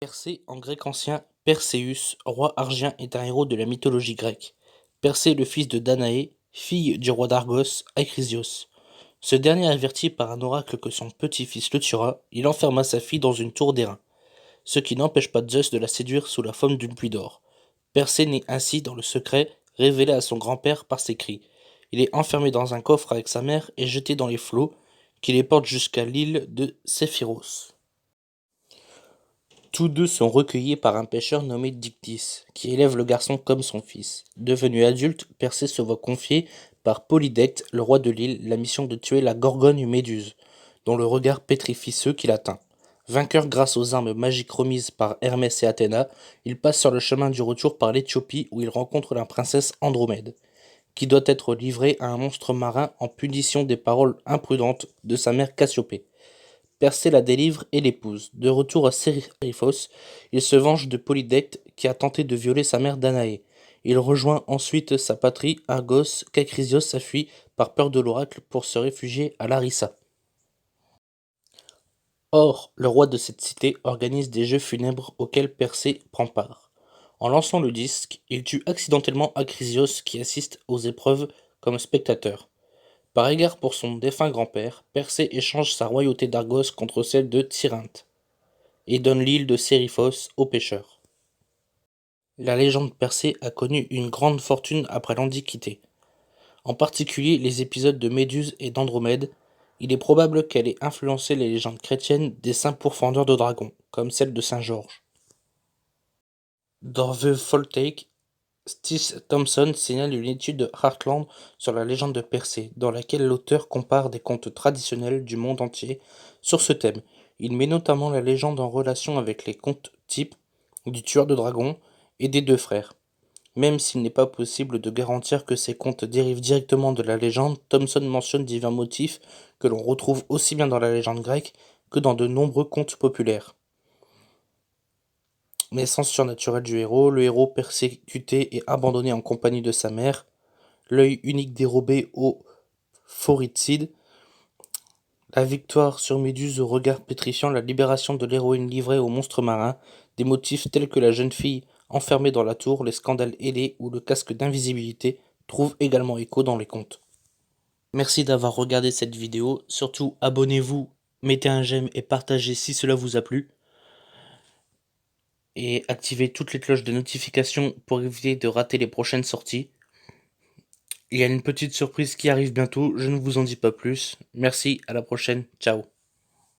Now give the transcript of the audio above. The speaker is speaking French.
Persée en grec ancien, Perséus, roi argien, est un héros de la mythologie grecque. Persée est le fils de Danaé, fille du roi d'Argos, Acrisios. Ce dernier averti par un oracle que son petit-fils le tuera, il enferma sa fille dans une tour d'airain, ce qui n'empêche pas Zeus de la séduire sous la forme d'une pluie d'or. Persée naît ainsi dans le secret révélé à son grand-père par ses cris. Il est enfermé dans un coffre avec sa mère et jeté dans les flots, qui les portent jusqu'à l'île de Séphiros. Tous deux sont recueillis par un pêcheur nommé Dictys, qui élève le garçon comme son fils. Devenu adulte, Persée se voit confier par Polydecte, le roi de l'île, la mission de tuer la Gorgone Méduse, dont le regard pétrifie ceux qui l'atteint. Vainqueur grâce aux armes magiques remises par Hermès et Athéna, il passe sur le chemin du retour par l'Éthiopie où il rencontre la princesse Andromède, qui doit être livrée à un monstre marin en punition des paroles imprudentes de sa mère Cassiopée. Persée la délivre et l'épouse. De retour à Sériphos, il se venge de Polydecte qui a tenté de violer sa mère Danaé. Il rejoint ensuite sa patrie, Argos, qu'Acrisios a fui par peur de l'oracle pour se réfugier à Larissa. Or, le roi de cette cité organise des jeux funèbres auxquels Persée prend part. En lançant le disque, il tue accidentellement Acrisios qui assiste aux épreuves comme spectateur. Par égard pour son défunt grand-père, Persée échange sa royauté d'Argos contre celle de Tyrinthe et donne l'île de Sériphos aux pêcheurs. La légende Persée a connu une grande fortune après l'Antiquité. En particulier les épisodes de Méduse et d'Andromède, il est probable qu'elle ait influencé les légendes chrétiennes des saints pourfendeurs de dragons, comme celle de Saint Georges. Dans The Folktale, Steve Thompson signale une étude de Heartland sur la légende de Persée, dans laquelle l'auteur compare des contes traditionnels du monde entier sur ce thème. Il met notamment la légende en relation avec les contes types du tueur de dragons et des deux frères. Même s'il n'est pas possible de garantir que ces contes dérivent directement de la légende, Thompson mentionne divers motifs que l'on retrouve aussi bien dans la légende grecque que dans de nombreux contes populaires. Naissance surnaturelle du héros, le héros persécuté et abandonné en compagnie de sa mère, l'œil unique dérobé au Phoricide, la victoire sur Méduse au regard pétrifiant, la libération de l'héroïne livrée aux monstres marins, des motifs tels que la jeune fille enfermée dans la tour, les scandales ailés ou le casque d'invisibilité trouvent également écho dans les contes. Merci d'avoir regardé cette vidéo, surtout abonnez-vous, mettez un j'aime et partagez si cela vous a plu. Et activez toutes les cloches de notification pour éviter de rater les prochaines sorties. Il y a une petite surprise qui arrive bientôt, je ne vous en dis pas plus. Merci, à la prochaine, ciao.